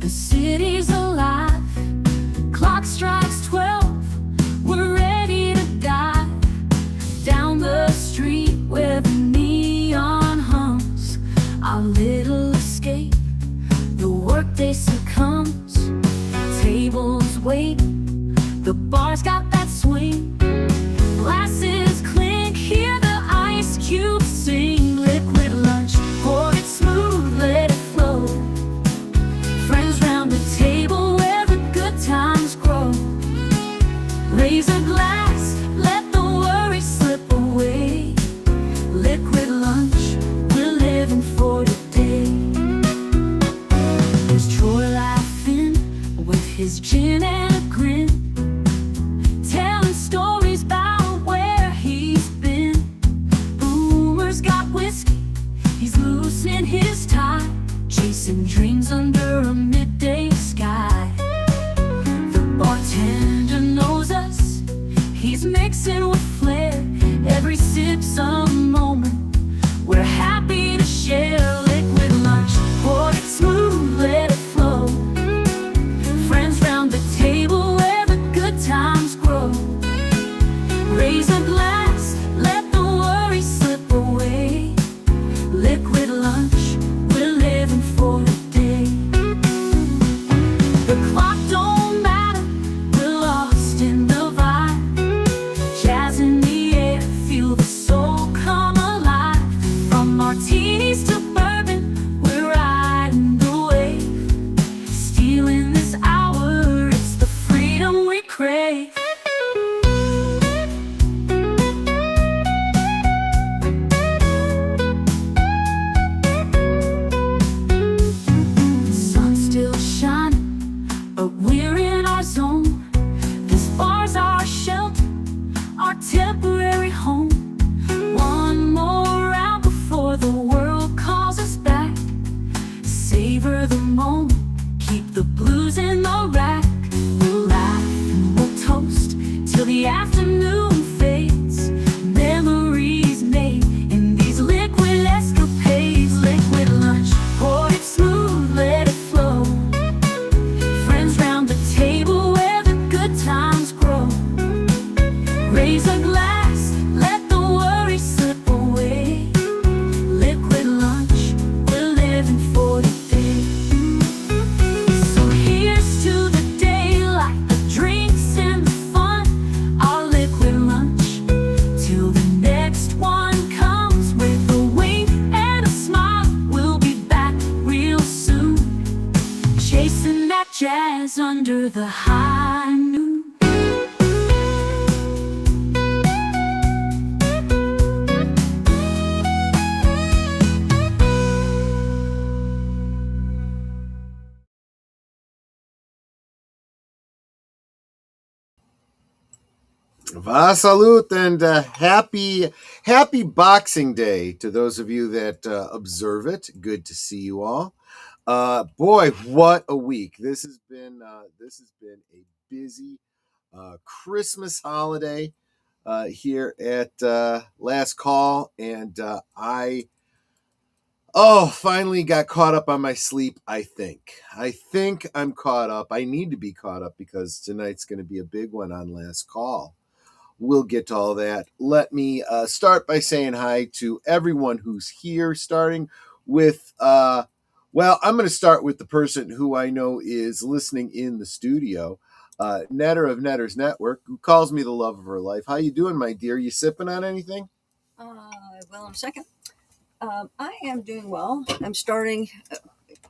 The city's alive. Clock strikes 12. We're ready to dive down the street where the neon hums. Our little escape. The workday succumbs. Tables wait. The bar's got that swing. Glasses clink. Hear the ice cubes sing. Liquid lunch. Pour it smooth. Let it flow. Friends round the table where the good times grow. Raise a glass. Let the worry slip away. Liquid lunch. We're living for today. There's Troy laughing with his gin and a grin, telling stories about where he's been. Boomer's got whiskey, he's loosening his tie, chasing dreams under a midday sky. The bartender knows us, he's mixing with flair. Every sip's a moment we're happy to share. Liquid lunch, pour it smooth, let it flow. Friends round the table where the good times grow. Raise a glass, let the worry slip away. Liquid lunch, we're living for the day. The clock don't matter, we're lost in the vibe. Jazz in the air, feel the soul come alive. From martinis to bourbon, we're riding the wave. Stealing this hour, it's the freedom we crave. Sun's still shining, but we're in our zone. This bar's our shelter, our temporary home. One more round before the world calls us back. Savor the moment, keep the blues in the rack. We'll laugh and we'll toast till the afternoon fades. Memories made in these liquid escapades. Liquid lunch, pour it smooth, let it flow. Friends round the table where the good times grow. Raise a glass, let the worry slip away. Liquid lunch, we're living for today. So here's to the daylight, the drinks and the fun. Our liquid lunch, till the next one comes. With a wink and a smile, we'll be back real soon. Chasing that jazz under the high noon. Va salute and happy Boxing Day to those of you that observe it. Good to see you all. Boy, what a week! This has been a busy Christmas holiday here at Last Call, and I finally got caught up on my sleep. I think I'm caught up. I need to be caught up because tonight's going to be a big one on Last Call. We'll get to all that. Let me start by saying hi to everyone who's here, starting with, I'm going to start with the person who I know is listening in the studio, Netter of Netter's Network, who calls me the love of her life. How you doing, my dear? You sipping on anything? Well, in a second. I am doing well. I'm starting...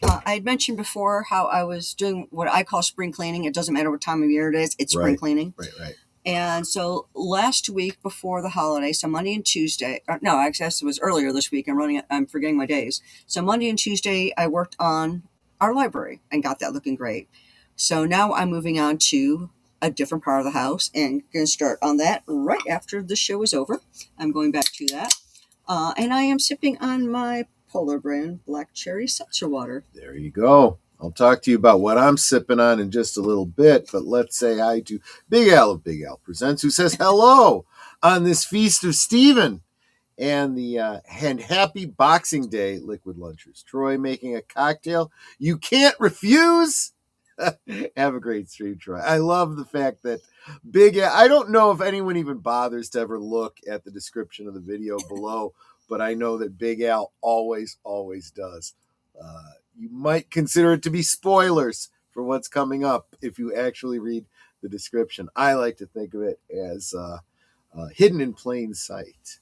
I had mentioned before how I was doing what I call spring cleaning. It doesn't matter what time of year it is. It's spring cleaning. Right. And so last week before the holiday, so Monday and Tuesday, no, I guess it was earlier this week. I'm forgetting my days. So Monday and Tuesday, I worked on our library and got that looking great. So now I'm moving on to a different part of the house and going to start on that right after the show is over. I'm going back to that. And I am sipping on my Polar brand black cherry seltzer water. There you go. I'll talk to you about what I'm sipping on in just a little bit, but let's say hi to Big Al of Big Al Presents, who says hello on this Feast of Stephen. And and happy Boxing Day, Liquid Lunchers. Troy making a cocktail you can't refuse. Have a great stream, Troy. I love the fact that I don't know if anyone even bothers to ever look at the description of the video below, but I know that Big Al always does. You might consider it to be spoilers for what's coming up if you actually read the description. I like to think of it as hidden in plain sight.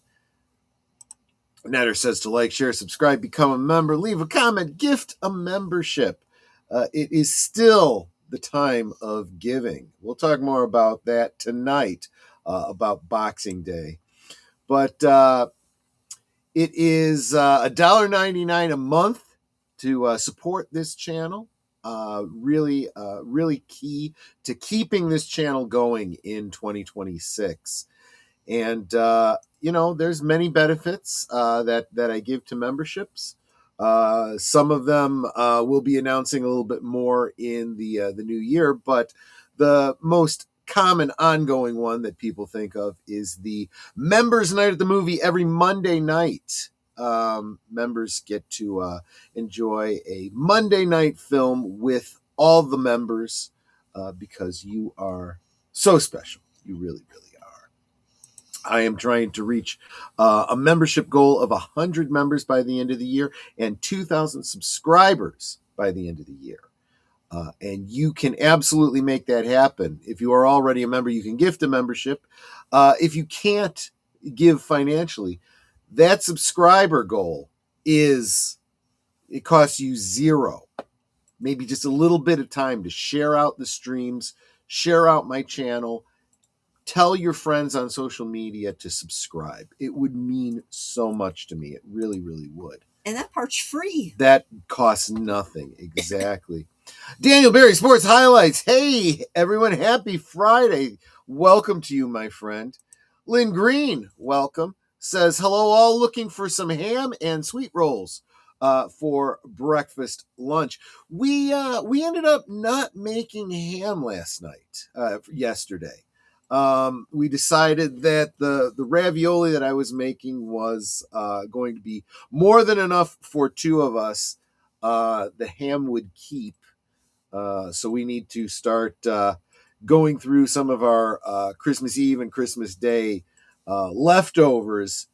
Netter says to like, share, subscribe, become a member, leave a comment, gift a membership. It is still the time of giving. We'll talk more about that tonight, about Boxing Day. But it is $1.99 a month to support this channel. Really key to keeping this channel going in 2026. And, there's many benefits that I give to memberships. Some of them we'll be announcing a little bit more in the new year, but the most common ongoing one that people think of is the Members Night at the Movie every Monday night. Members get to enjoy a Monday night film with all the members because you are so special. You really are. I am trying to reach a membership goal of 100 members by the end of the year and 2,000 subscribers by the end of the year. And you can absolutely make that happen. If you are already a member, you can gift a membership. If you can't give financially, that subscriber goal it costs you $0. Maybe just a little bit of time to share out the streams, share out my channel, tell your friends on social media to subscribe. It would mean so much to me. It really would. And that part's free. That costs nothing. Exactly. Daniel Berry, Sports Highlights. Hey, everyone. Happy Friday. Welcome to you, my friend. Lynn Green, welcome. Says, hello all, looking for some ham and sweet rolls for breakfast lunch. We ended up not making ham yesterday. We decided that the ravioli that I was making was going to be more than enough for two of us. The ham would keep. So we need to start going through some of our Christmas Eve and Christmas Day leftovers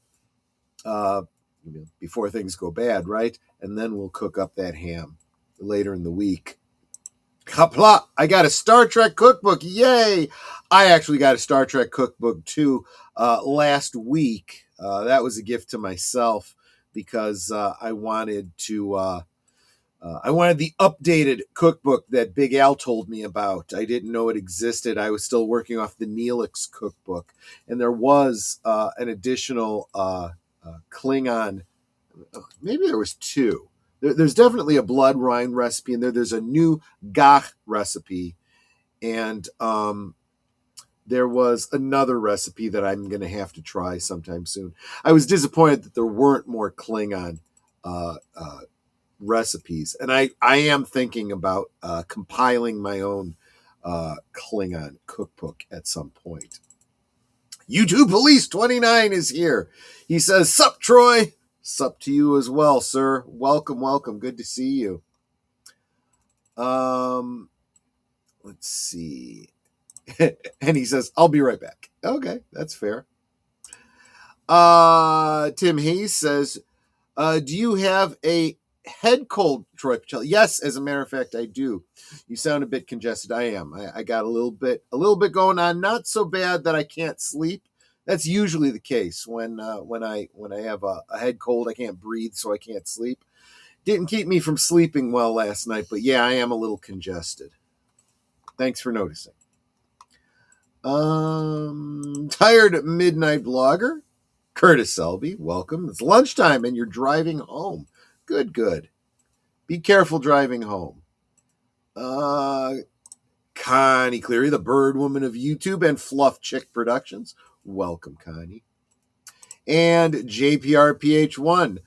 before things go bad, right? And then we'll cook up that ham later in the week. Hopla! I got a Star Trek cookbook. Yay! I actually got a Star Trek cookbook too last week. That was a gift to myself because I wanted the updated cookbook that Big Al told me about. I didn't know it existed. I was still working off the Neelix cookbook, and there was an additional Klingon. Maybe there was two. There's definitely a blood wine recipe in there. There's a new Gach recipe. And there was another recipe that I'm going to have to try sometime soon. I was disappointed that there weren't more Klingon recipes. And I am thinking about compiling my own Klingon cookbook at some point. YouTube Police 29 is here. He says, sup, Troy? Sup to you as well, sir. Welcome. Good to see you. Let's see. And he says, I'll be right back. Okay, that's fair. Tim Hayes says, do you have a head cold, Troy Pacelli? Yes, as a matter of fact, I do. You sound a bit congested. I am. I got a little bit going on. Not so bad that I can't sleep. That's usually the case when I have a head cold. I can't breathe, so I can't sleep. Didn't keep me from sleeping well last night, but yeah, I am a little congested. Thanks for noticing. Tired midnight blogger, Curtis Selby, welcome. It's lunchtime and you're driving home. Good. Be careful driving home. Connie Cleary, the bird woman of YouTube and Fluff Chick Productions. Welcome, Connie. And JPRPH1,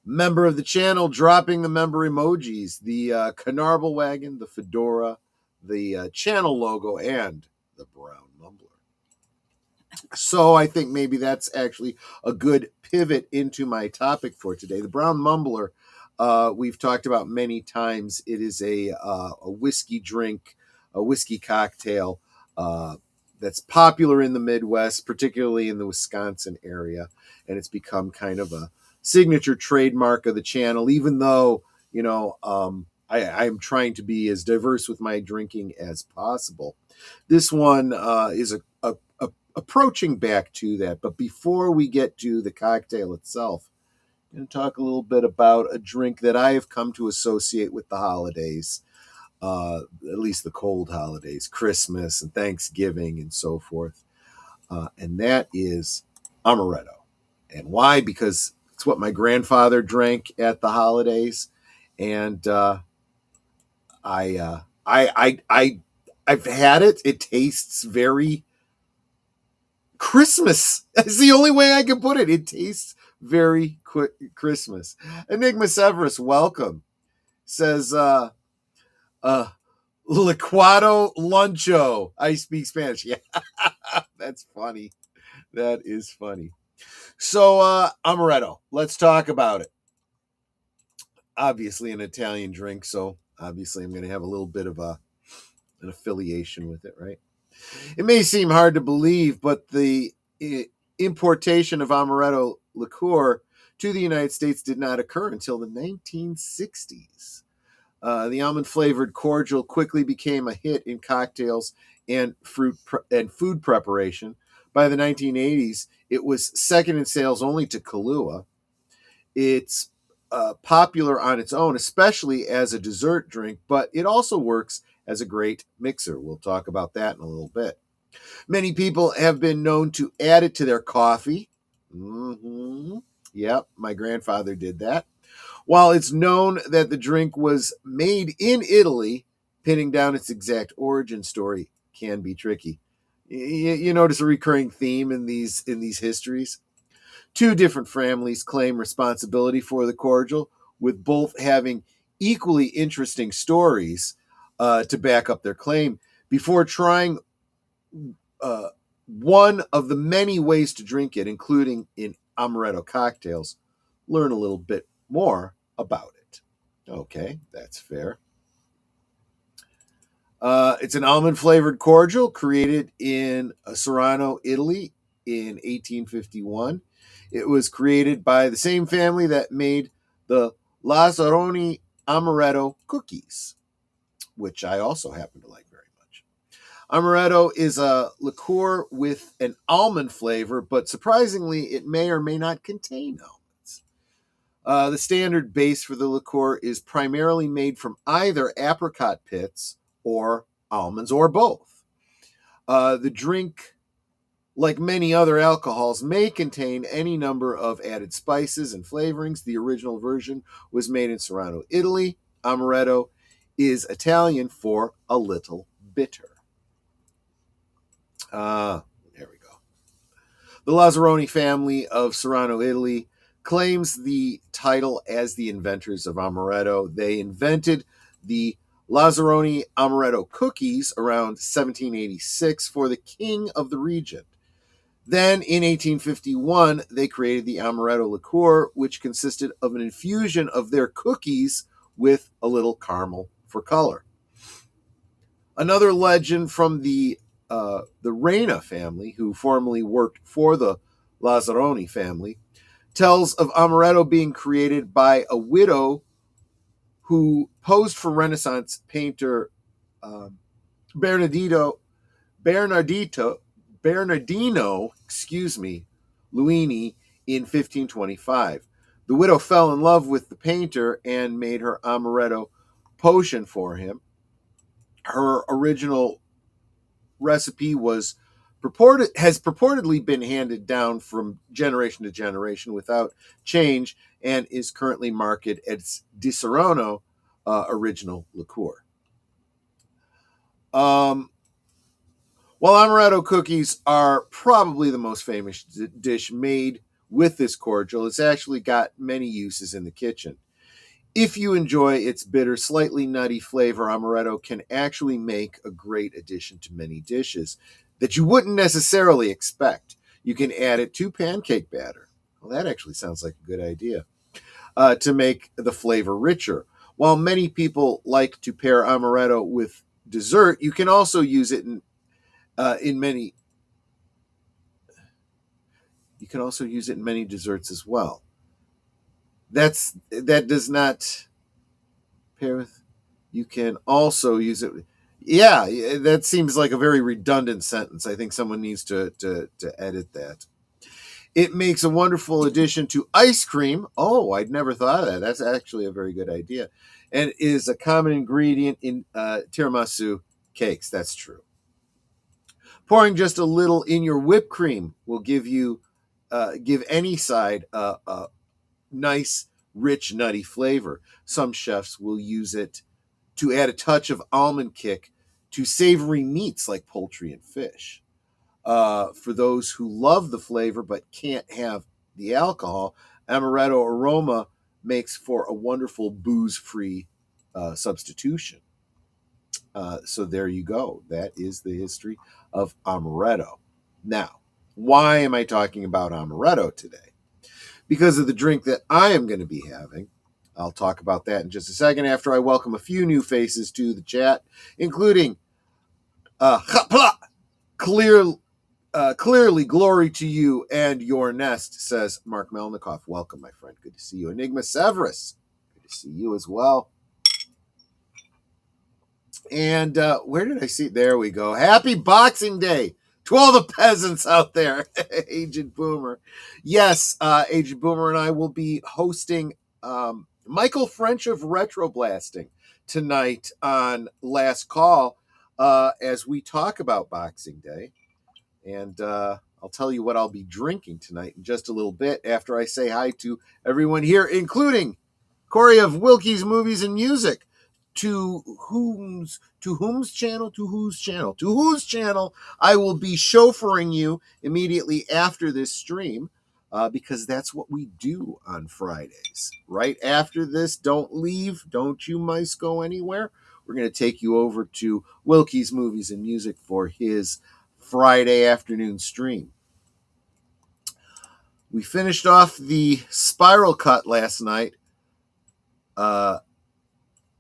member of the channel, dropping the member emojis, the Canarble wagon, the fedora, the channel logo, and the brown mumbler. So I think maybe that's actually a good pivot into my topic for today. The brown mumbler, we've talked about many times. It is a whiskey drink, a whiskey cocktail that's popular in the Midwest, particularly in the Wisconsin area, and it's become kind of a signature trademark of the channel. Even though I'm trying to be as diverse with my drinking as possible. This one is a approaching back to that. But before we get to the cocktail itself, I'm going to talk a little bit about a drink that I have come to associate with the holidays, at least the cold holidays, Christmas and Thanksgiving and so forth. And that is amaretto. And why? Because it's what my grandfather drank at the holidays. And I've had it. It tastes very Christmas. That's the only way I can put it. It tastes very Christmas. Enigma Severus, welcome. Says, licuado luncho. I speak Spanish. Yeah, that's funny. That is funny. So, amaretto. Let's talk about it. Obviously an Italian drink, so obviously I'm going to have a little bit of an affiliation with it, right? It may seem hard to believe, but the importation of amaretto liqueur to the United States did not occur until the 1960s. The almond-flavored cordial quickly became a hit in cocktails and food preparation. By the 1980s, it was second in sales only to Kahlua. It's popular on its own, especially as a dessert drink, but it also works as a great mixer. We'll talk about that in a little bit. Many people have been known to add it to their coffee. Yep, my grandfather did that. While it's known that the drink was made in Italy, pinning down its exact origin story can be tricky. You notice a recurring theme in these histories? Two different families claim responsibility for the cordial, with both having equally interesting stories to back up their claim. Before trying one of the many ways to drink it, including in amaretto cocktails, learn a little bit more about it. Okay, that's fair. It's an almond-flavored cordial created in Serrano, Italy in 1851. It was created by the same family that made the Lazzaroni amaretto cookies, which I also happen to like very much. Amaretto is a liqueur with an almond flavor, but surprisingly, it may or may not contain almonds. The standard base for the liqueur is primarily made from either apricot pits or almonds, or both. The drink, like many other alcohols, may contain any number of added spices and flavorings. The original version was made in Serrano, Italy. Amaretto is Italian for a little bitter. There we go. The Lazzaroni family of Serrano, Italy, claims the title as the inventors of amaretto. They invented the Lazzaroni amaretto cookies around 1786 for the king of the region. Then, in 1851, they created the amaretto liqueur, which consisted of an infusion of their cookies with a little caramel for color. Another legend from the Reina family, who formerly worked for the Lazzaroni family, tells of amaretto being created by a widow who posed for Renaissance painter Bernardino, Luini in 1525. The widow fell in love with the painter and made her amaretto potion for him. Her original recipe has purportedly been handed down from generation to generation without change and is currently marketed as Di Serrano original liqueur. While amaretto cookies are probably the most famous dish made with this cordial, it's actually got many uses in the kitchen. If you enjoy its bitter, slightly nutty flavor, amaretto can actually make a great addition to many dishes. that you wouldn't necessarily expect. You can add it to pancake batter. Well, that actually sounds like a good idea. To make the flavor richer. While many people like to pair amaretto with dessert, you can also use it in many. You can also use it in many desserts as well. That does not pair with. You can also use it. Yeah, that seems like a very redundant sentence. I think someone needs to edit that. It makes a wonderful addition to ice cream. Oh, I'd never thought of that. That's actually a very good idea. And is a common ingredient in tiramisu cakes. That's true. Pouring just a little in your whipped cream will give any side a nice, rich, nutty flavor. Some chefs will use it to add a touch of almond kick to savory meats like poultry and fish. For those who love the flavor but can't have the alcohol, amaretto aroma makes for a wonderful booze-free substitution. So there you go. That is the history of amaretto. Now, why am I talking about amaretto today? Because of the drink that I am going to be having. I'll talk about that in just a second after I welcome a few new faces to the chat, including clearly glory to you and your nest, says Mark Melnikoff. Welcome, my friend. Good to see you. Enigma Severus. Good to see you as well. And where did I see? There we go. Happy Boxing Day to all the peasants out there. Agent Boomer. Yes, Agent Boomer and I will be hosting Michael French of Retro Blasting tonight on Last Call as we talk about Boxing Day. And I'll tell you what I'll be drinking tonight in just a little bit after I say hi to everyone here, including Corey of Wilkie's Movies and Music. To whose channel I will be chauffeuring you immediately after this stream, because that's what we do on Fridays. Right after this, don't leave, don't you mice go anywhere. We're going to take you over to Wilkie's Movies and Music for his Friday afternoon stream. We finished off the spiral cut last night.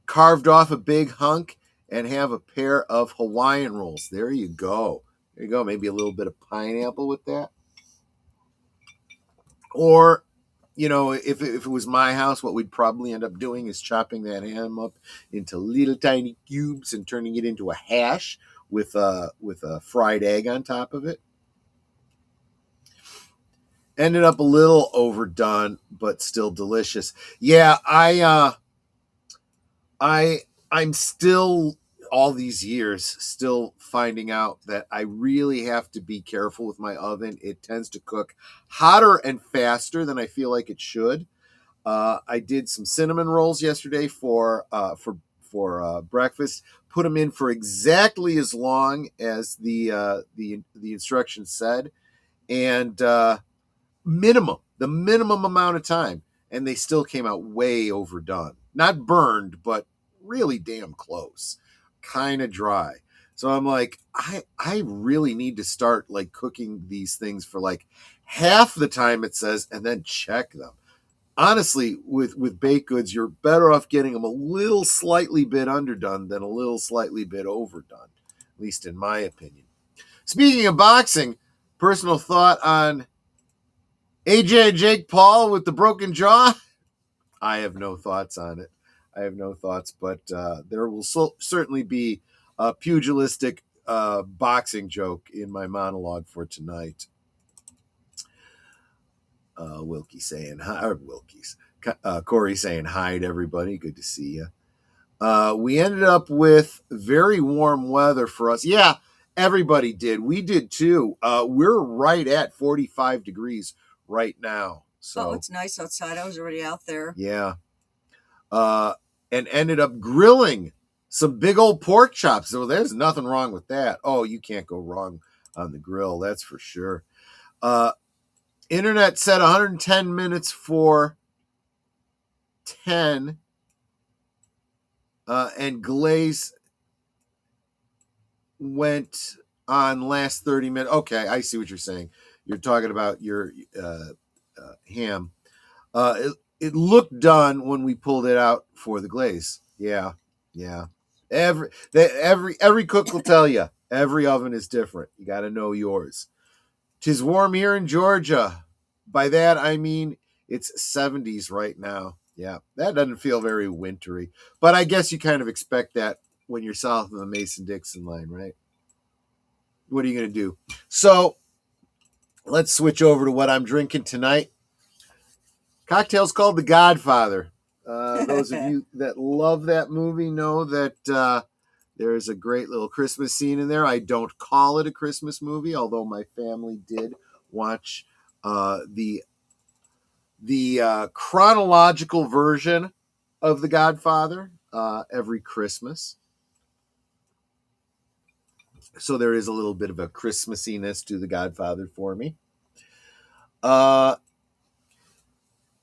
Carved off a big hunk and have a pair of Hawaiian rolls. There you go. There you go. Maybe a little bit of pineapple with that. Or, you know, if it was my house, what we'd probably end up doing is chopping that ham up into little tiny cubes and turning it into a hash with a fried egg on top of it. Ended up a little overdone, but still delicious. Yeah, I'm still, all these years, still finding out that I really have to be careful with my oven. It tends to cook hotter and faster than I feel like it should. I did some cinnamon rolls yesterday for breakfast. Put them in for exactly as long as the instructions said, and the minimum amount of time, and they still came out way overdone. Not burned, but really damn close. Kind of dry. So I'm like, I really need to start like cooking these things for like half the time it says and then check them. Honestly, with baked goods, you're better off getting them a little slightly bit underdone than a little slightly bit overdone, at least in my opinion. Speaking of boxing, personal thought on AJ and Jake Paul with the broken jaw? I have no thoughts on it. I have no thoughts, but there will certainly be a pugilistic boxing joke in my monologue for tonight. Wilkie saying hi, or Wilkie's. Corey saying hi to everybody. Good to see you. We ended up with very warm weather for us. Yeah, everybody did. We did too. We're right at 45 degrees right now. So it's nice outside. I was already out there. Yeah. And ended up grilling some big old pork chops. So there's nothing wrong with that. Oh, you can't go wrong on the grill. That's for sure. Internet said 110 minutes for 10. And glaze went on last 30 minutes. Okay, I see what you're saying. You're talking about your ham. It looked done when we pulled it out for the glaze. Yeah. Every cook will tell you every oven is different. You got to know yours. 'Tis warm here in Georgia. By that I mean it's 70s right now. Yeah, that doesn't feel very wintry, but I guess you kind of expect that when you're south of the Mason-Dixon line, right? What are you going to do? So let's switch over to what I'm drinking tonight. Cocktail's called The Godfather. Those of you that love that movie know that there's a great little Christmas scene in there. I don't call it a Christmas movie, although my family did watch the chronological version of The Godfather every Christmas. So there is a little bit of a Christmassiness to The Godfather for me.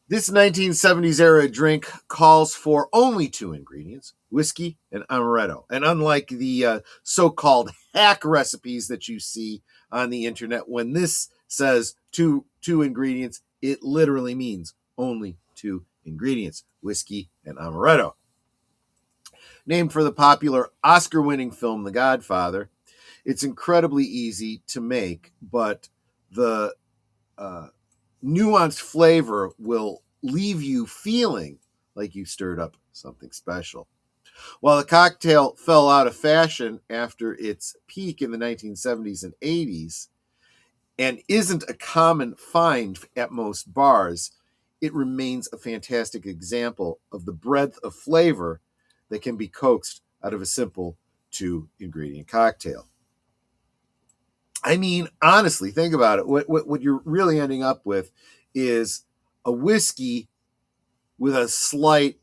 This 1970s era drink calls for only 2 ingredients, whiskey and amaretto. And unlike the so-called hack recipes that you see on the internet, when this says two ingredients, it literally means only 2 ingredients, whiskey and amaretto. Named for the popular Oscar-winning film The Godfather, it's incredibly easy to make, but the nuanced flavor will leave you feeling like you stirred up something special. While the cocktail fell out of fashion after its peak in the 1970s and 80s and isn't a common find at most bars, it remains a fantastic example of the breadth of flavor that can be coaxed out of a simple 2-ingredient cocktail. I mean, honestly, think about it. What you're really ending up with is a whiskey with a slight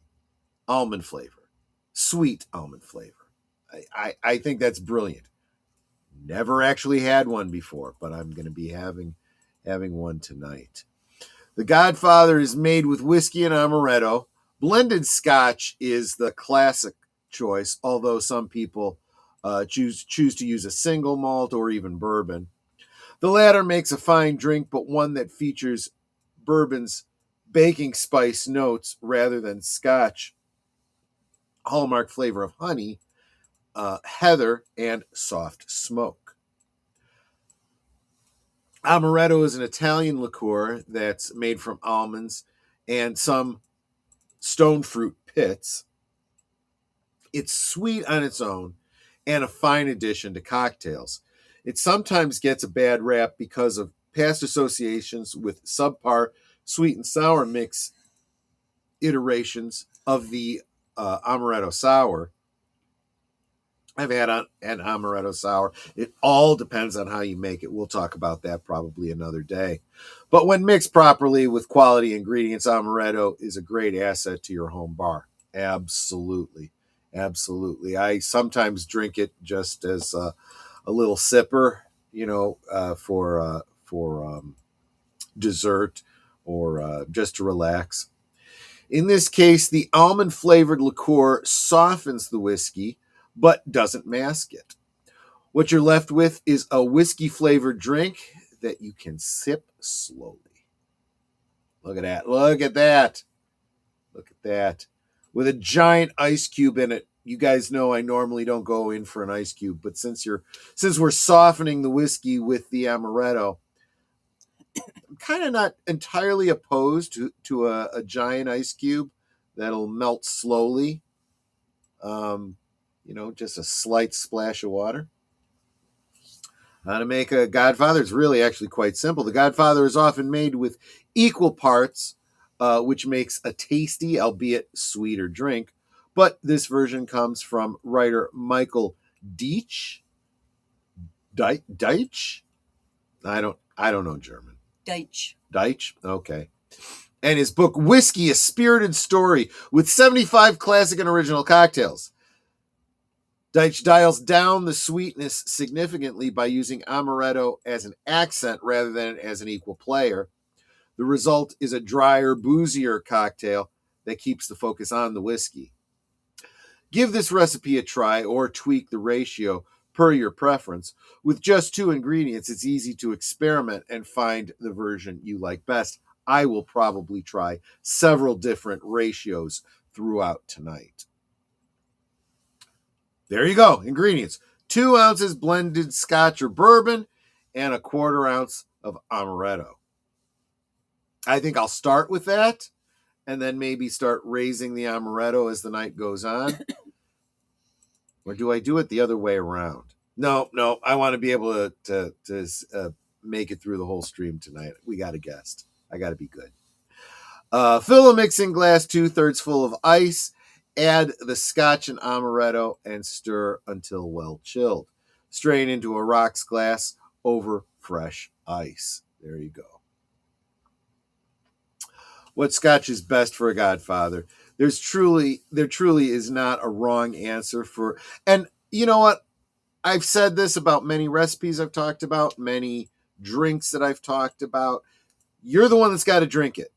almond flavor, sweet almond flavor. I think that's brilliant. Never actually had one before, but I'm going to be having one tonight. The Godfather is made with whiskey and amaretto. Blended scotch is the classic choice, although some people choose to use a single malt or even bourbon. The latter makes a fine drink, but one that features bourbon's baking spice notes rather than scotch hallmark flavor of honey, heather, and soft smoke. Amaretto is an Italian liqueur that's made from almonds and some stone fruit pits. It's sweet on its own and a fine addition to cocktails. It sometimes gets a bad rap because of past associations with subpar sweet and sour mix iterations of the amaretto sour. I've had an amaretto sour. It all depends on how you make it. We'll talk about that probably another day. But when mixed properly with quality ingredients, amaretto is a great asset to your home bar. Absolutely. I sometimes drink it just as a little sipper, for dessert or just to relax. In this case, the almond-flavored liqueur softens the whiskey, but doesn't mask it. What you're left with is a whiskey-flavored drink that you can sip slowly. Look at that. With a giant ice cube in it. You guys know I normally don't go in for an ice cube, but since we're softening the whiskey with the amaretto, I'm kind of not entirely opposed to a giant ice cube that'll melt slowly. Just a slight splash of water. How to make a Godfather is really actually quite simple. The Godfather is often made with equal parts, which makes a tasty, albeit sweeter drink. But this version comes from writer Michael Deitch. Deitch? I don't know German. Deitch? Okay. And his book, Whiskey, A Spirited Story, with 75 classic and original cocktails. Deitch dials down the sweetness significantly by using amaretto as an accent rather than as an equal player. The result is a drier, boozier cocktail that keeps the focus on the whiskey. Give this recipe a try or tweak the ratio. per your preference. With just 2 ingredients, it's easy to experiment and find the version you like best. I will probably try several different ratios throughout tonight. There you go. Ingredients: 2 ounces blended scotch or bourbon and 1/4 ounce of amaretto. I think I'll start with that and then maybe start raising the amaretto as the night goes on. Or do I do it the other way around? No, I want to be able to make it through the whole stream tonight. We got a guest. I got to be good. Fill a mixing glass 2/3 full of ice. Add the scotch and amaretto and stir until well chilled. Strain into a rocks glass over fresh ice. There you go. What scotch is best for a Godfather? There truly is not a wrong answer for, and you know what? I've said this about many recipes I've talked about, many drinks that I've talked about. You're the one that's got to drink it.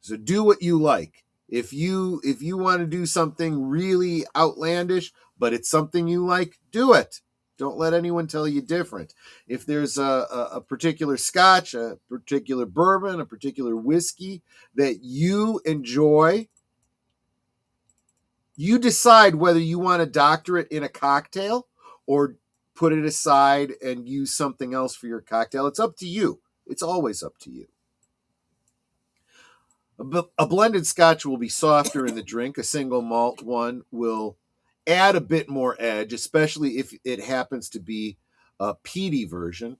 So do what you like. If you want to do something really outlandish, but it's something you like, do it. Don't let anyone tell you different. If there's a particular scotch, a particular bourbon, a particular whiskey that you enjoy, you decide whether you want to doctor it in a cocktail or put it aside and use something else for your cocktail. It's up to you. It's always up to you. A blended scotch will be softer in the drink. A single malt one will add a bit more edge, especially if it happens to be a peaty version.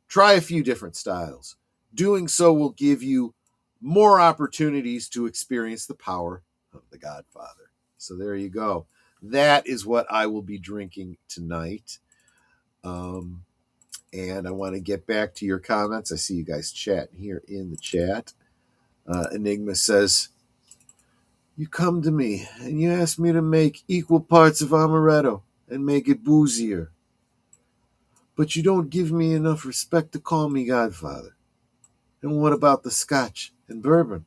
Try a few different styles. Doing so will give you more opportunities to experience the power of the Godfather. So there you go. That is what I will be drinking tonight. And I want to get back to your comments. I see you guys chatting here in the chat. Enigma says, you come to me and you ask me to make equal parts of amaretto and make it boozier. But you don't give me enough respect to call me Godfather. And what about the scotch and bourbon?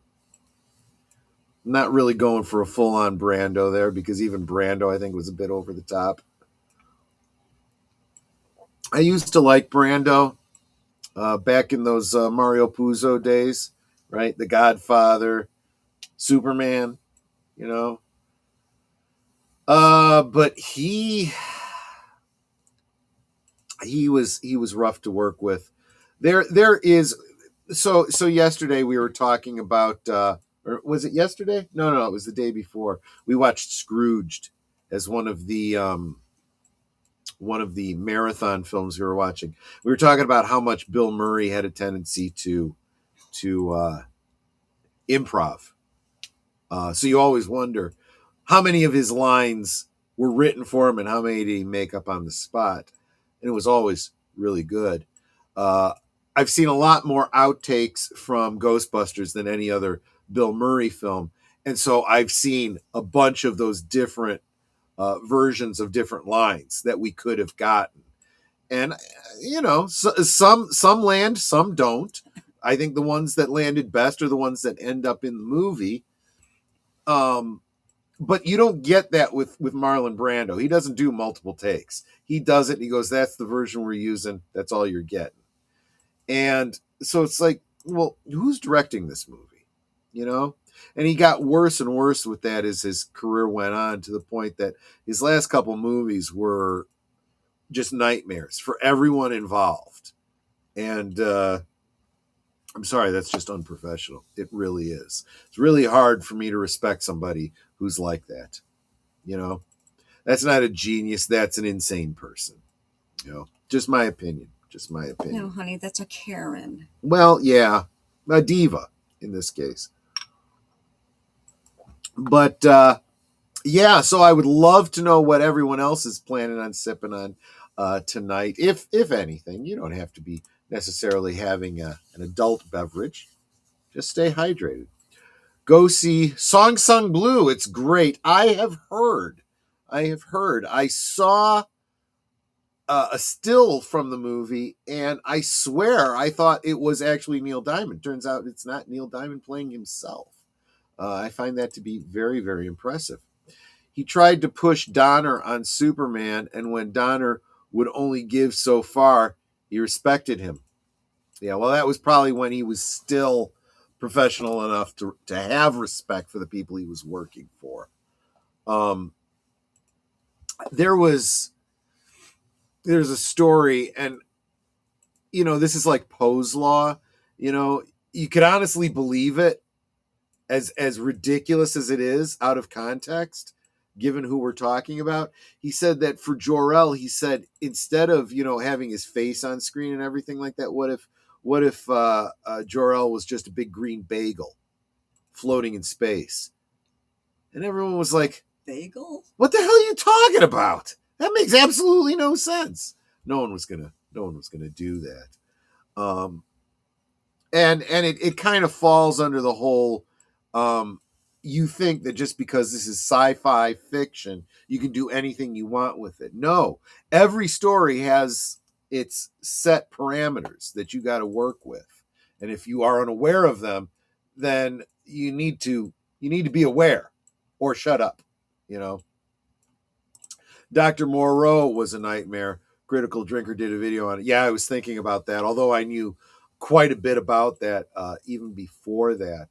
I'm not really going for a full-on Brando there, because even Brando, I think, was a bit over the top. I used to like Brando back in those Mario Puzo days, right? The Godfather, Superman, you know. But he was rough to work with. There is so yesterday we were talking about or was it yesterday? No, it was the day before. We watched Scrooged as one of the marathon films we were watching. We were talking about how much Bill Murray had a tendency to improv. So you always wonder how many of his lines were written for him and how many did he make up on the spot. And it was always really good. I've seen a lot more outtakes from Ghostbusters than any other Bill Murray film. And so I've seen a bunch of those different versions of different lines that we could have gotten. And, you know, some land, some don't. I think the ones that landed best are the ones that end up in the movie. But you don't get that with Marlon Brando. He doesn't do multiple takes. He does it and he goes, that's the version we're using. That's all you're getting. And so it's like, well, who's directing this movie? You know? And he got worse and worse with that as his career went on, to the point that his last couple movies were just nightmares for everyone involved. And I'm sorry, that's just unprofessional. It really is. It's really hard for me to respect somebody who's like that. You know? That's not a genius. That's an insane person. You know? Just my opinion. No, honey, that's a Karen. Well, yeah. A diva, in this case. But, yeah, so I would love to know what everyone else is planning on sipping on tonight. If anything, you don't have to be necessarily having an adult beverage. Just stay hydrated. Go see Song Sung Blue. It's great. I have heard. I saw a still from the movie, and I swear I thought it was actually Neil Diamond. Turns out it's not Neil Diamond playing himself. I find that to be very, very impressive. He tried to push Donner on Superman, and when Donner would only give so far. He respected him. Yeah, well, that was probably when he was still professional enough to have respect for the people he was working for. There's a story, and this is like Poe's law. You could honestly believe it, as ridiculous as it is out of context, given who we're talking about. He said that for Jor-El, he said, instead of having his face on screen and everything like that, what if Jor-El was just a big green bagel floating in space? And everyone was like, Bagel? what the hell are you talking about? That makes absolutely no sense. No one was gonna do that. And it kind of falls under the whole, you think that just because this is sci-fi fiction, you can do anything you want with it. No, every story has its set parameters that you got to work with. And if you are unaware of them, then you need to be aware, or shut up. Dr. Moreau was a nightmare. Critical Drinker did a video on it. Yeah, I was thinking about that, although I knew quite a bit about that even before that.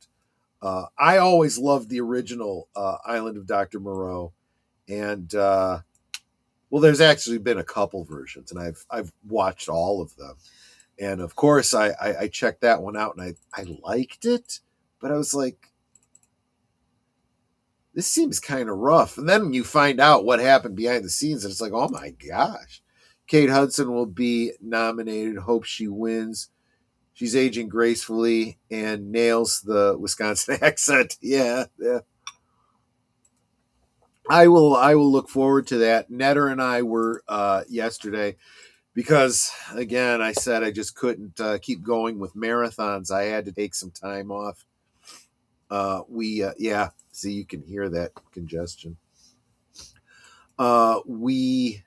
I always loved the original Island of Dr. Moreau. And, there's actually been a couple versions, and I've watched all of them. And, of course, I checked that one out, and I liked it. But I was like, this seems kind of rough. And then you find out what happened behind the scenes, and it's like, oh, my gosh. Kate Hudson will be nominated. Hope she wins. She's aging gracefully and nails the Wisconsin accent. Yeah. I will look forward to that. Netter and I were yesterday because, again, I said I just couldn't keep going with marathons. I had to take some time off. See, you can hear that congestion. We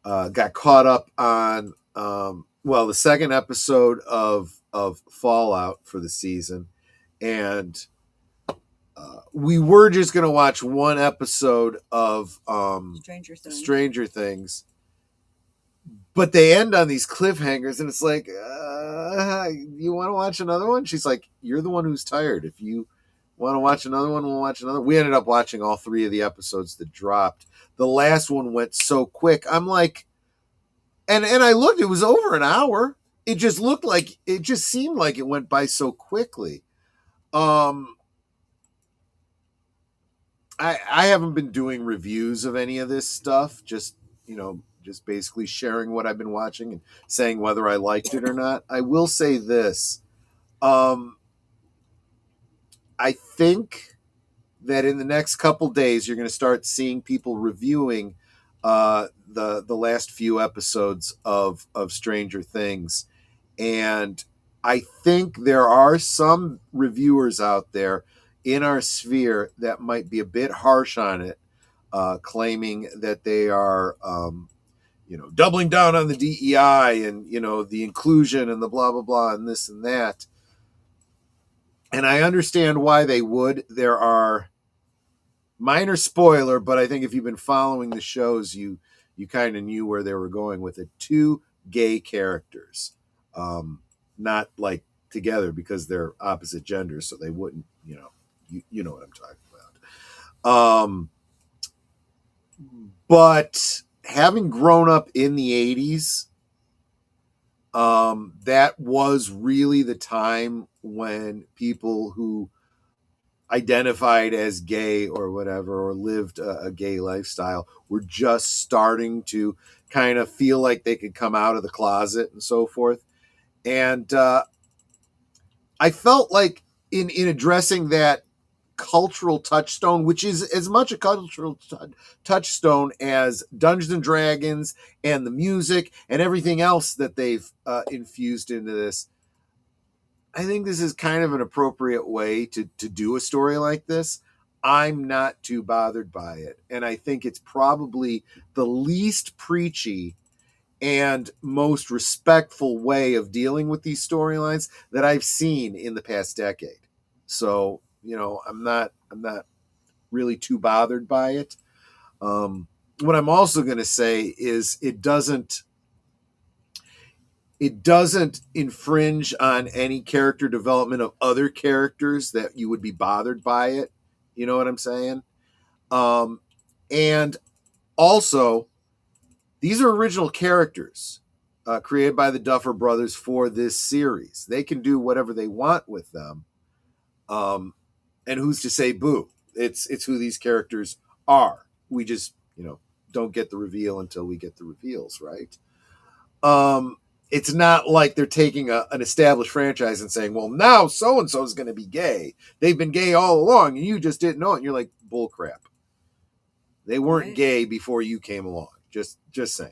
got caught up on the second episode of Fallout for the season, and we were just going to watch one episode of Stranger Things, but they end on these cliffhangers, and it's like, you want to watch another one? She's like, you're the one who's tired. If you want to watch another one, we'll watch another. We ended up watching all 3 of the episodes that dropped. The last one went so quick. I'm like, and I looked, it was over an hour. It just seemed like it went by so quickly. I haven't been doing reviews of any of this stuff, just basically sharing what I've been watching and saying whether I liked it or not. I will say this. I think that in the next couple days, you're going to start seeing people reviewing the last few episodes of Stranger Things. And I think there are some reviewers out there in our sphere that might be a bit harsh on it, claiming that they are, doubling down on the DEI and, the inclusion and the blah, blah, blah, and this and that. And I understand why they would. There are, minor spoiler, but I think if you've been following the shows, you kind of knew where they were going with it. 2 gay characters, not like together because they're opposite genders, so they wouldn't, you know what I'm talking about. But having grown up in the 80s, that was really the time when people who identified as gay or whatever, or lived a gay lifestyle, were just starting to kind of feel like they could come out of the closet and so forth. And I felt like in addressing that cultural touchstone, which is as much a cultural touchstone as Dungeons and Dragons and the music and everything else that they've infused into this, I think this is kind of an appropriate way to do a story like this. I'm not too bothered by it. And I think it's probably the least preachy and most respectful way of dealing with these storylines that I've seen in the past decade. So, I'm not really too bothered by it. what I'm also going to say is it doesn't infringe on any character development of other characters that you would be bothered by it. You know what I'm saying? And also, these are original characters created by the Duffer Brothers for this series. They can do whatever they want with them. And who's to say boo? It's who these characters are. We just, don't get the reveal until we get the reveals, right? It's not like they're taking an established franchise and saying, well, now so-and-so is going to be gay. They've been gay all along, and you just didn't know it. And you're like, bull crap. They weren't gay before you came along. Just saying,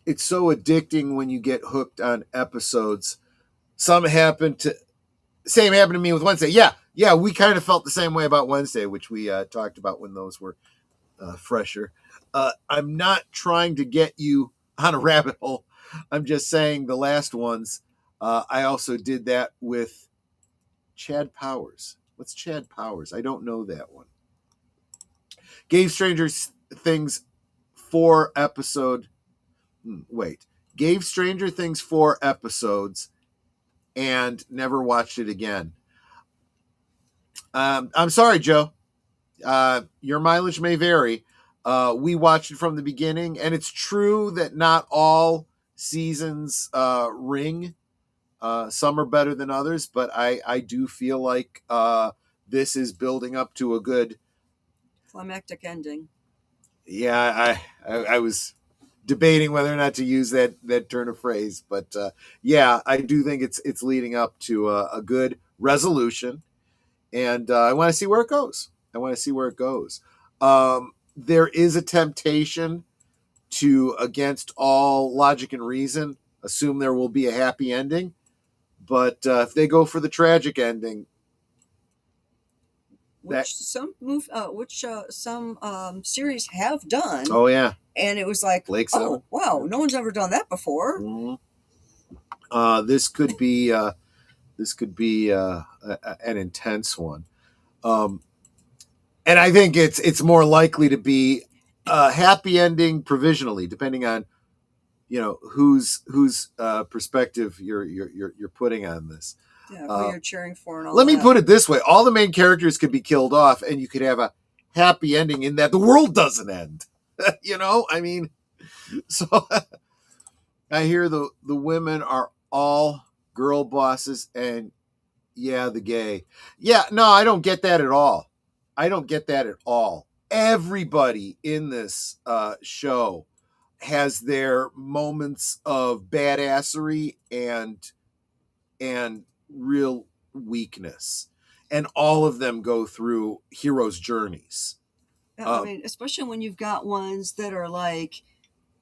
It's so addicting when you get hooked on episodes. Same happened to me with Wednesday. Yeah, we kind of felt the same way about Wednesday, which we talked about when those were fresher. I'm not trying to get you on a rabbit hole. I'm just saying the last ones. I also did that with Chad Powers. What's Chad Powers? I don't know that one. Gave Stranger Things 4 episode. Gave Stranger Things 4 episodes and never watched it again. I'm sorry, Joe. Your mileage may vary. We watched it from the beginning, and it's true that not all seasons ring. Some are better than others, but I do feel like this is building up to a good climactic ending. Yeah, I was debating whether or not to use that turn of phrase, but yeah, I do think it's leading up to a good resolution, and I want to see where it goes. There is a temptation to, against all logic and reason, assume there will be a happy ending, but if they go for the tragic ending, some series have done. Oh yeah, and it was like, oh wow, no one's ever done that before. Mm-hmm. This could be an intense one, and I think it's more likely to be a happy ending provisionally, depending on whose perspective you're putting on this. Yeah, who you're cheering for and all. Let me put it this way: all the main characters could be killed off, and you could have a happy ending in that the world doesn't end. I mean, so I hear the women are all girl bosses, and the gay. Yeah, no, I don't get that at all. Everybody in this show has their moments of badassery and real weakness, and all of them go through heroes' journeys. I mean, especially when you've got ones that are like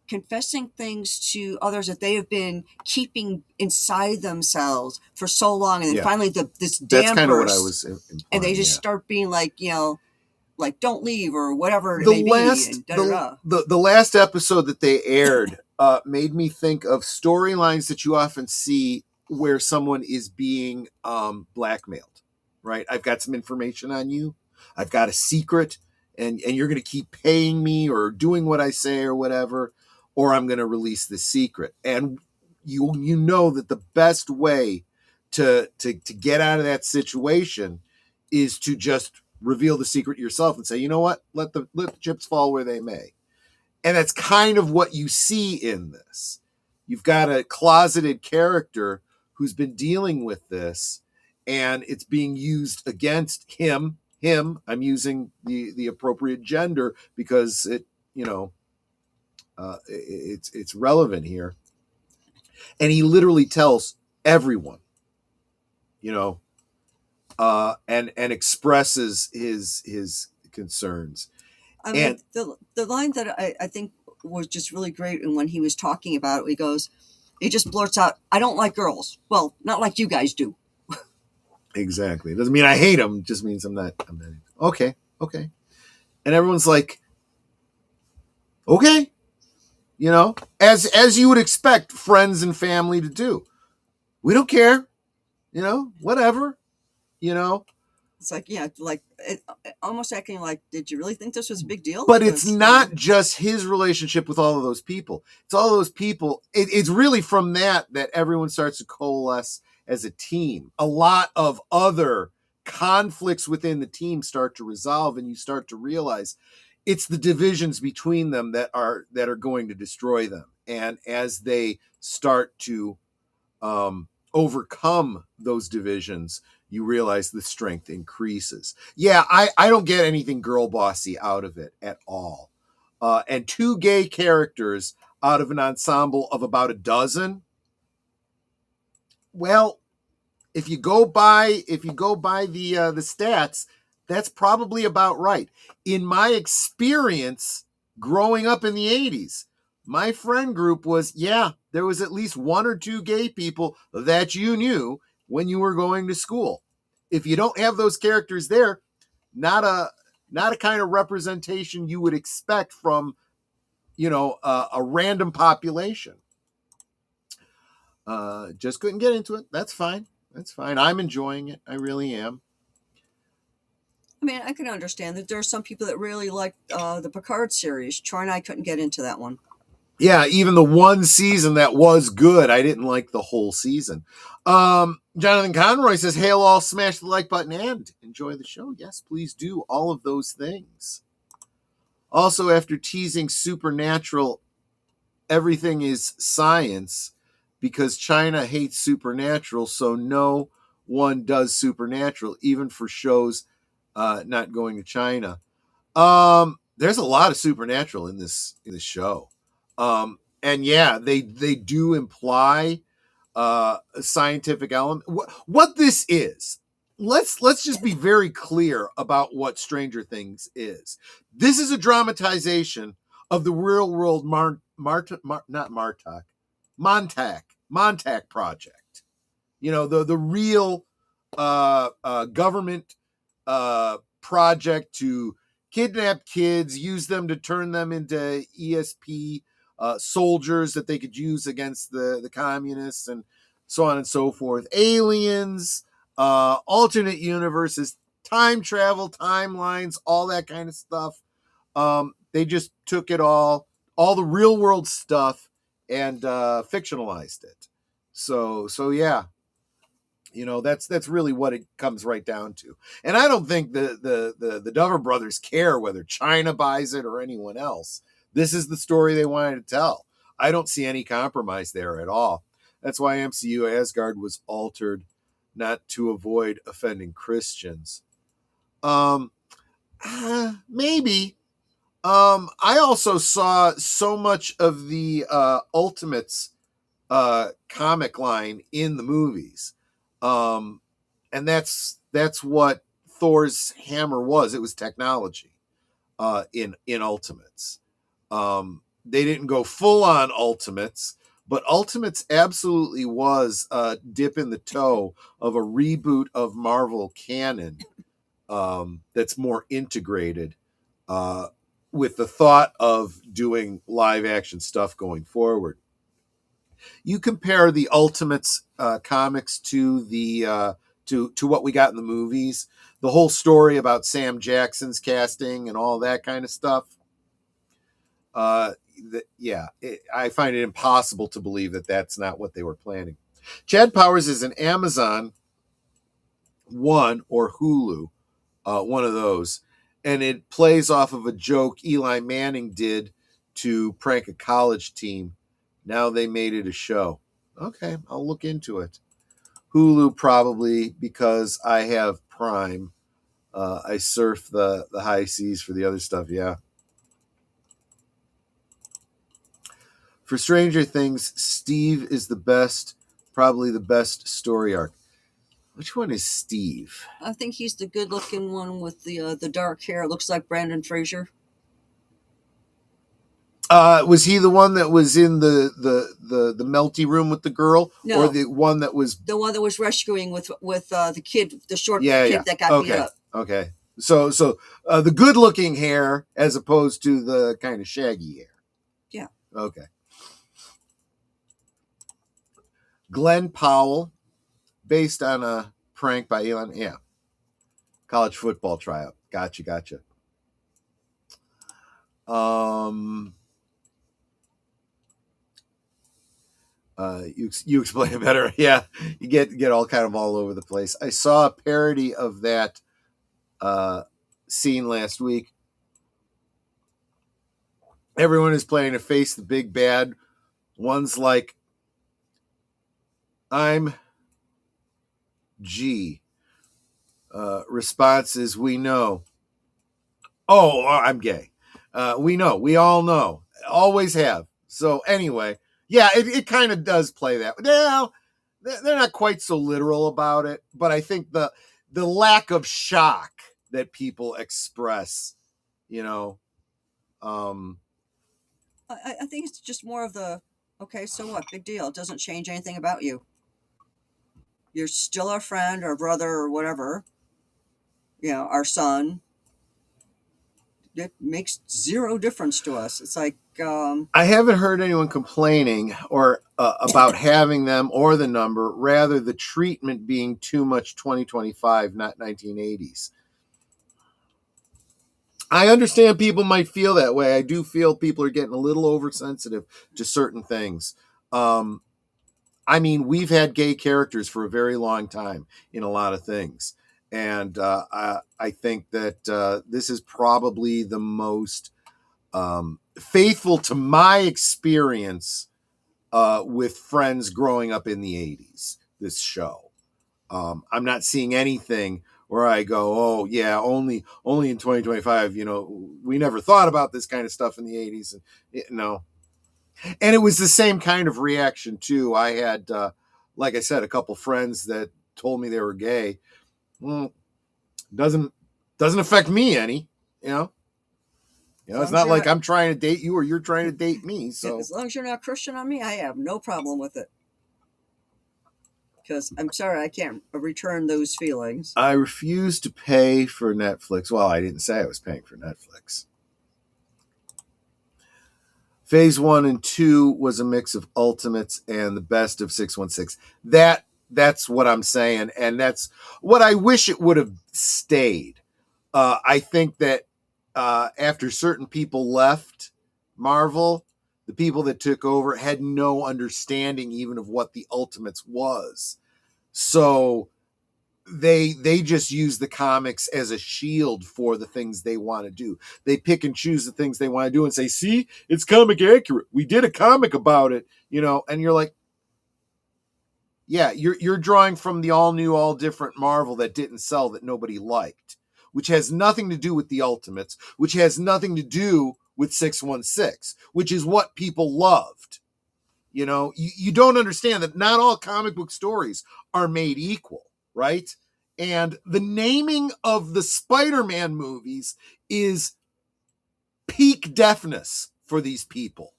confessing things to others that they have been keeping inside themselves for so long, and then finally this dam That's kind of what I bursts, was implying, and they just start being like, like don't leave or whatever the last episode that they aired made me think of storylines that you often see where someone is being blackmailed, right? I've got some information on you. I've got a secret, and you're going to keep paying me or doing what I say or whatever, or I'm going to release the secret. And you know that the best way to get out of that situation is to just reveal the secret yourself and say, you know what, let the chips fall where they may. And that's kind of what you see in this. You've got a closeted character who's been dealing with this, and it's being used against him. I'm using the appropriate gender because it's relevant here. And he literally tells everyone, and expresses his concerns. I mean, the line that I think was just really great, and when he was talking about it, he just blurts out, "I don't like girls. Well, not like you guys do." Exactly. It doesn't mean I hate them. It just means I'm not. Okay. And everyone's like, okay, as you would expect friends and family to do. We don't care, whatever, It's like, yeah, like almost acting like, did you really think this was a big deal? But it's Because, not just his relationship with all of those people. It's all those people. It's really from that everyone starts to coalesce as a team. A lot of other conflicts within the team start to resolve, and you start to realize it's the divisions between them that are going to destroy them. And as they start to overcome those divisions, you realize the strength increases. Yeah, I don't get anything girl bossy out of it at all. And two gay characters out of an ensemble of about a dozen. Well, if you go by the stats, that's probably about right. In my experience growing up in the 80s, my friend group was, there was at least one or two gay people that you knew when you were going to school. If you don't have those characters there, not a kind of representation you would expect from, a random population. Just couldn't get into it. That's fine. I'm enjoying it. I really am. I mean, I can understand that there are some people that really like the Picard series. Troy and I couldn't get into that one. Yeah, even the one season that was good, I didn't like the whole season. Jonathan Conroy says, hail all, smash the like button, and enjoy the show. Yes, please do all of those things. Also, after teasing Supernatural, everything is science because China hates Supernatural, so no one does Supernatural, even for shows not going to China. There's a lot of Supernatural in this show. And yeah, they do imply a scientific element. What this is, let's just be very clear about what Stranger Things is. This is a dramatization of the real world Montauk project. The real government project to kidnap kids, use them to turn them into ESP soldiers that they could use against the communists, and so on and so forth. Aliens, alternate universes, time travel, timelines, all that kind of stuff. They just took it all the real world stuff, and fictionalized it. So yeah. That's really what it comes right down to. And I don't think the Dover brothers care whether China buys it or anyone else. This is the story they wanted to tell. I don't see any compromise there at all. That's why MCU Asgard was altered, not to avoid offending Christians. Maybe. I also saw so much of the Ultimates comic line in the movies. And that's what Thor's hammer was. It was technology in Ultimates. They didn't go full on Ultimates, but Ultimates absolutely was a dip in the toe of a reboot of Marvel canon that's more integrated with the thought of doing live action stuff going forward. You compare the Ultimates comics to the to what we got in the movies, the whole story about Sam Jackson's casting and all that kind of stuff. I find it impossible to believe that that's not what they were planning. Chad Powers is an Amazon One or Hulu, one of those, and it plays off of a joke Eli Manning did to prank a college team. Now they made it a show. Okay, I'll look into it. Hulu probably, because I have Prime. I surf the high seas for the other stuff, yeah. For Stranger Things, Steve is the best, probably the best story arc. Which one is Steve? I think he's the good-looking one with the dark hair. It looks like Brandon Fraser. Was he the one that was in the melty room with the girl, no, or the one that was rescuing with the kid, the short kid that got beat up? Okay, so the good-looking hair as opposed to the kind of shaggy hair. Yeah. Okay. Glenn Powell, based on a prank by Elon. Yeah. college football tryout. Gotcha. You explain it better. Yeah, you get all kind of all over the place. I saw a parody of that scene last week. Everyone is playing to face the big bad. One's like, I'm G. Response is, we know. Oh, I'm gay. We know. We all know. Always have. So anyway, yeah, it kind of does play that. Now, they're not quite so literal about it, but I think the lack of shock that people express, you know, I think it's just more of the, okay, so what? Big deal. It doesn't change anything about you. You're still our friend or brother or whatever. You know, our son. It makes zero difference to us. It's like, I haven't heard anyone complaining or about having them or the number, rather the treatment being too much 2025, not 1980s. I understand people might feel that way. I do feel people are getting a little oversensitive to certain things. I mean, we've had gay characters for a very long time in a lot of things. And I think that this is probably the most faithful to my experience with friends growing up in the 80s, this show. I'm not seeing anything where I go, oh yeah, only in 2025, we never thought about this kind of stuff in the 80s. And no. And it was the same kind of reaction too. I had, like I said, a couple friends that told me they were gay. Well, doesn't affect me any, it's not like I'm trying to date you or you're trying to date me. So as long as you're not Christian on me, I have no problem with it. Because I'm sorry, I can't return those feelings. I refuse to pay for Netflix. Well, I didn't say I was paying for Netflix. Phase 1 and 2 was a mix of Ultimates and the best of 616. That's what I'm saying, and that's what I wish it would have stayed. I think that after certain people left Marvel, the people that took over had no understanding even of what the Ultimates was. So they just use the comics as a shield for the things they want to do. They pick and choose the things they want to do and say, see, it's comic accurate. We did a comic about it, and you're like, yeah, you're drawing from the all new, all different Marvel that didn't sell, that nobody liked, which has nothing to do with the Ultimates, which has nothing to do with 616, which is what people loved. You don't understand that not all comic book stories are made equal, right? And the naming of the Spider-Man movies is peak deafness for these people.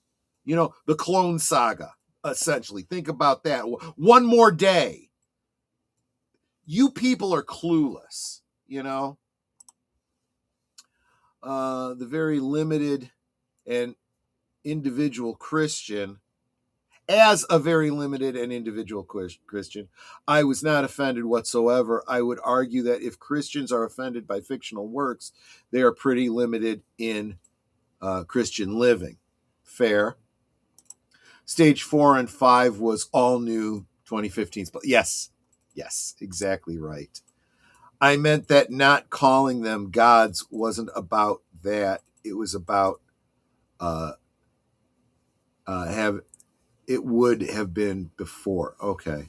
The Clone Saga, essentially. Think about that. One More Day. You people are clueless, the very limited and individual Christian. As a very limited and individual Christian, I was not offended whatsoever. I would argue that if Christians are offended by fictional works, they are pretty limited in Christian living. Fair. Stage 4 and 5 was all new 2015. Yes, exactly right. I meant that not calling them gods wasn't about that. It was about it would have been before. Okay.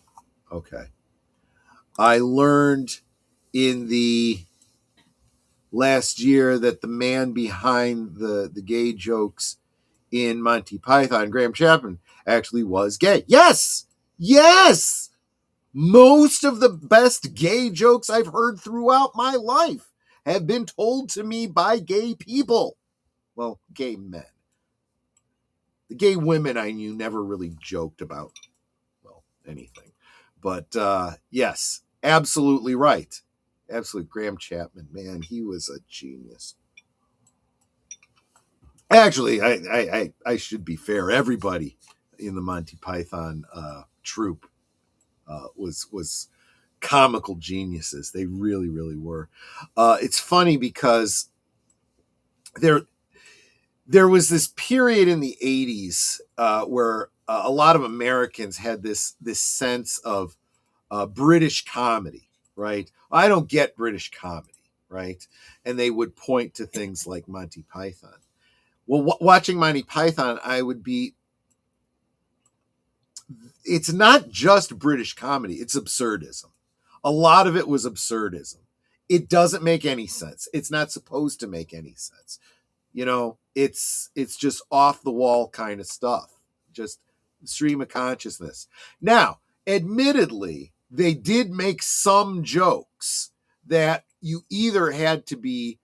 I learned in the last year that the man behind the gay jokes in Monty Python, Graham Chapman, actually was gay. Yes. Most of the best gay jokes I've heard throughout my life have been told to me by gay people. Well, gay men. The gay women I knew never really joked about, well, anything. But yes, absolutely right. Absolutely. Graham Chapman, man, he was a genius. Actually, I should be fair. Everybody in the Monty Python troupe was comical geniuses. They really, really were. It's funny because there was this period in the 80s where a lot of Americans had this sense of British comedy, right? I don't get British comedy, right? And they would point to things like Monty Python. Well, watching Monty Python, it's not just British comedy, it's absurdism. A lot of it was absurdism. It doesn't make any sense. It's not supposed to make any sense. You know, it's just off the wall kind of stuff, just stream of consciousness. Now, admittedly, they did make some jokes that you either had to be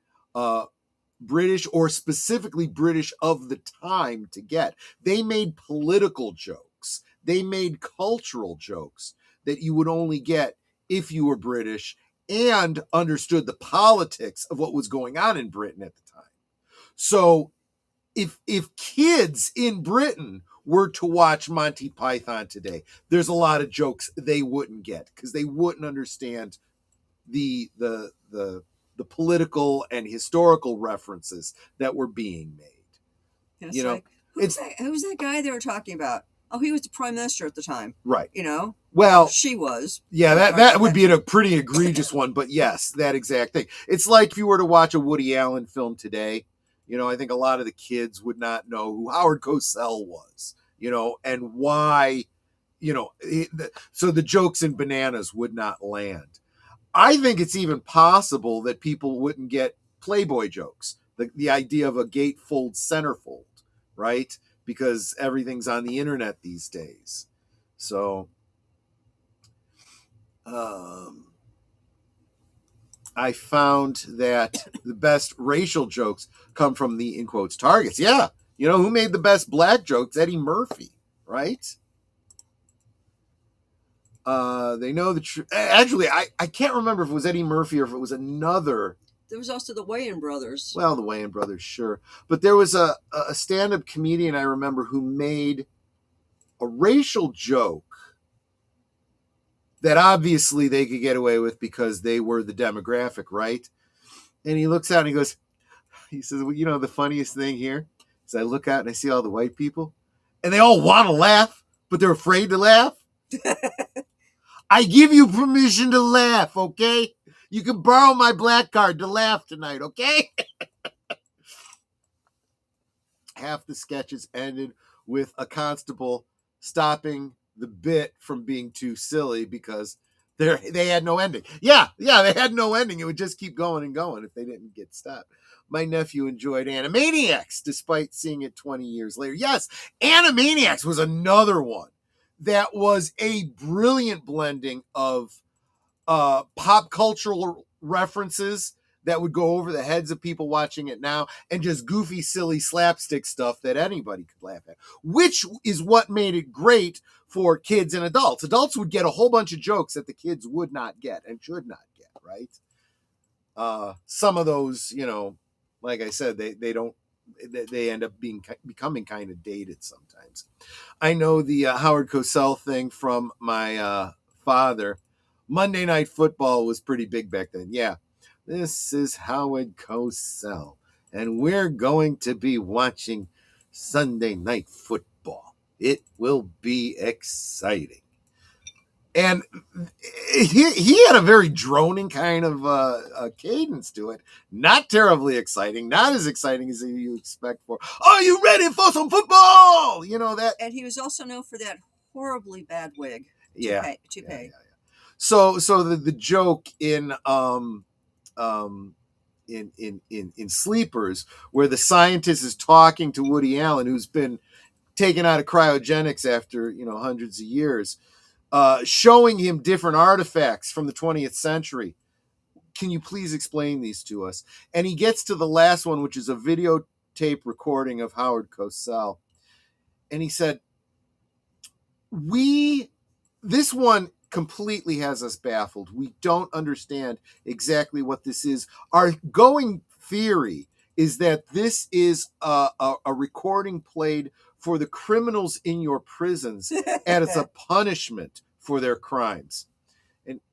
British or specifically British of the time to get. They made political jokes. They made cultural jokes that you would only get if you were British and understood the politics of what was going on in Britain at the time. So if kids in Britain were to watch Monty Python today, there's a lot of jokes they wouldn't get because they wouldn't understand the political and historical references that were being made. And it's like, who's that guy they were talking about? Oh, he was the prime minister at the time. Right. You know? Well, she was. Yeah, that would be a pretty egregious one, but yes, that exact thing. It's like if you were to watch a Woody Allen film today, you know, I think a lot of the kids would not know who Howard Cosell was, you know, and why, you know, so the jokes in Bananas would not land. I think it's even possible that people wouldn't get Playboy jokes, the idea of a gatefold centerfold, right? Because everything's on the internet these days. So I found that the best racial jokes come from the, in quotes, targets. Yeah. You know, who made the best black jokes? Eddie Murphy, right? They know the truth. Actually, I can't remember if it was Eddie Murphy or if it was another. There was also the Wayan brothers. Well, the Wayan brothers, sure. But there was a stand-up comedian I remember who made a racial joke that obviously they could get away with because they were the demographic, right? And he looks out and he says, well, you know, the funniest thing here is I look out and I see all the white people and they all want to laugh, but they're afraid to laugh. I give you permission to laugh, okay? You can borrow my black card to laugh tonight, okay? Half the sketches ended with a constable stopping the bit from being too silly because they had no ending. Yeah, they had no ending. It would just keep going and going if they didn't get stopped. My nephew enjoyed Animaniacs despite seeing it 20 years later. Yes, Animaniacs was another one that was a brilliant blending of pop cultural references that would go over the heads of people watching it now and just goofy, silly slapstick stuff that anybody could laugh at, which is what made it great for kids and adults. Adults would get a whole bunch of jokes that the kids would not get and should not get, right? Some of those, you know, like I said, they end up becoming kind of dated sometimes. I know the Howard Cosell thing from my father. Monday Night Football was pretty big back then. Yeah. This is Howard Cosell, and we're going to be watching Sunday Night Football. It will be exciting. And he had a very droning kind of a cadence to it. Not terribly exciting. Not as exciting as you expect for, are you ready for some football? You know that. And he was also known for that horribly bad wig. Yeah. Toupee. So the joke in Sleepers, where the scientist is talking to Woody Allen, who's been taken out of cryogenics after, you know, hundreds of years, showing him different artifacts from the 20th century. Can you please explain these to us? And he gets to the last one, which is a videotape recording of Howard Cosell. And he said, this one completely has us baffled. We don't understand exactly what this is. Our going theory is that this is a recording played for the criminals in your prisons as a punishment for their crimes.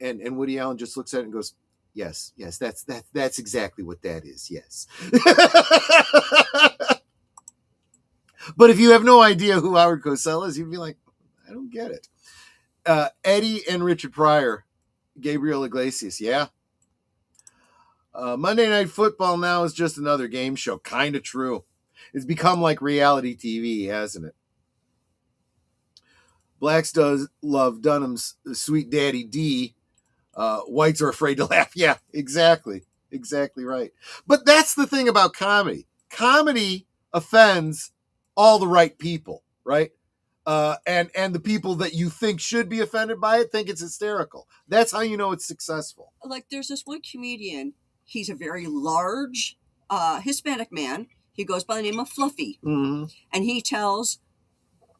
And Woody Allen just looks at it and goes, yes, that's exactly what that is. Yes. But if you have no idea who Howard Cosell is, you'd be like, I don't get it. Eddie and Richard Pryor, Gabriel Iglesias. Yeah. Monday Night Football now is just another game show. Kind of true. It's become like reality TV, hasn't it? Blacks does love Dunham's Sweet Daddy D. Whites are afraid to laugh. Yeah, exactly. Exactly right. But that's the thing about comedy. Comedy offends all the right people, right? And the people that you think should be offended by it think it's hysterical. That's how you know it's successful. Like there's this one comedian. He's a very large Hispanic man. He goes by the name of Fluffy. Mm-hmm. And he tells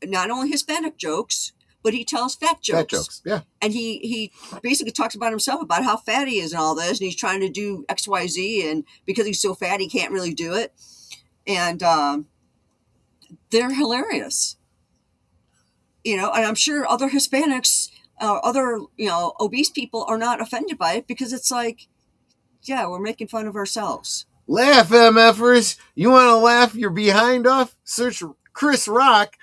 not only Hispanic jokes, but he tells fat jokes. Fat jokes, yeah. And he basically talks about himself, about how fat he is and all this. And he's trying to do X, Y, Z. And because he's so fat, he can't really do it. And they're hilarious. You know, and I'm sure other Hispanics, other, obese people are not offended by it because it's like, yeah, we're making fun of ourselves. Laugh, MFers. You want to laugh your behind off? Search Chris Rock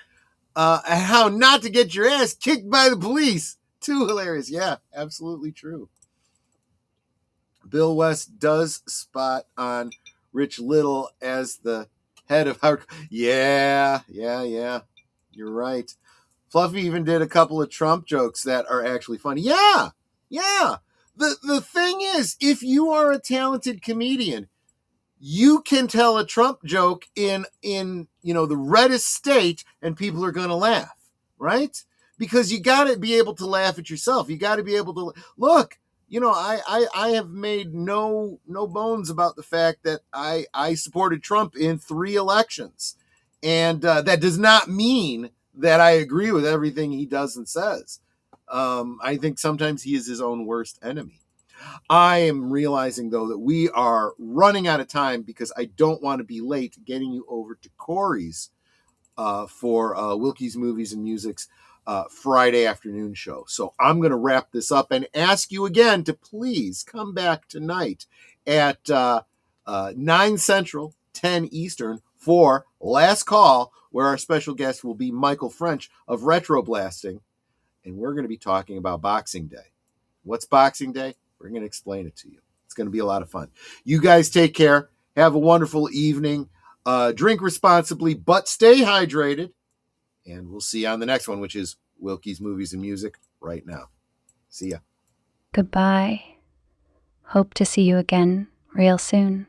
and how not to get your ass kicked by the police. Too hilarious. Yeah, absolutely true. Bill West does spot on Rich Little as the head of Howard. Yeah. You're right. Fluffy even did a couple of Trump jokes that are actually funny. Yeah. The thing is, if you are a talented comedian, you can tell a Trump joke in the reddest state and people are going to laugh, right? Because you got to be able to laugh at yourself. You got to be able to look. I have made no bones about the fact that I supported Trump in 3 elections, and that does not mean that I agree with everything he does and says. I think sometimes he is his own worst enemy. I am realizing, though, that we are running out of time because I don't want to be late getting you over to Corey's for Wilkie's Movies and Music's Friday afternoon show. So I'm going to wrap this up and ask you again to please come back tonight at 9 Central, 10 Eastern for Last Call, where our special guest will be Michael French of Retro Blasting, and we're going to be talking about Boxing Day. What's Boxing Day? We're going to explain it to you. It's going to be a lot of fun. You guys take care. Have a wonderful evening. Drink responsibly, but stay hydrated. And we'll see you on the next one, which is Wilkie's Movies and Music right now. See ya. Goodbye. Hope to see you again real soon.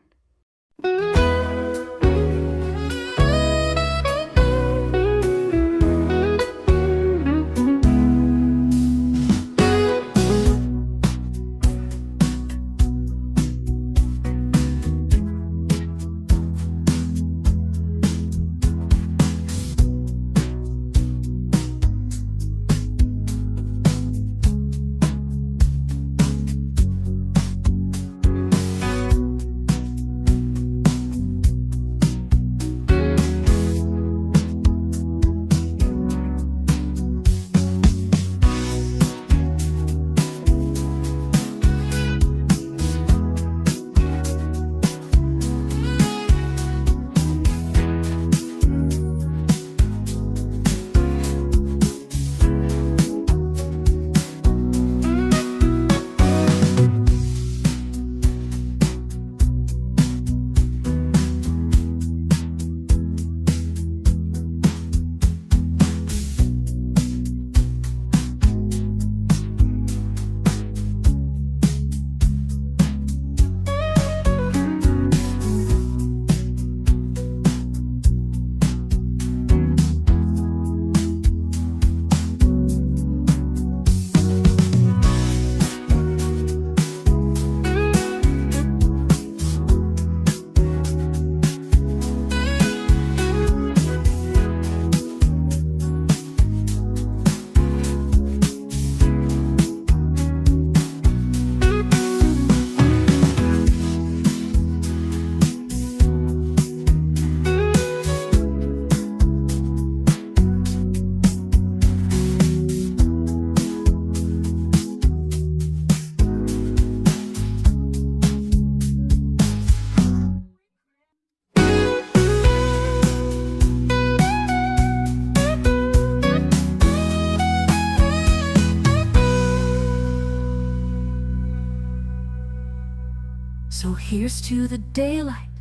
Here's to the daylight,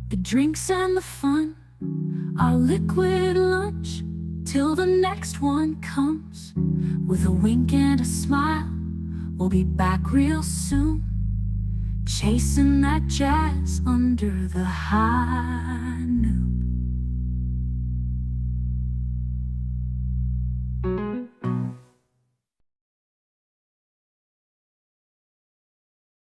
the drinks and the fun, our liquid lunch, till the next one comes. With a wink and a smile, we'll be back real soon, chasing that jazz under the high noon.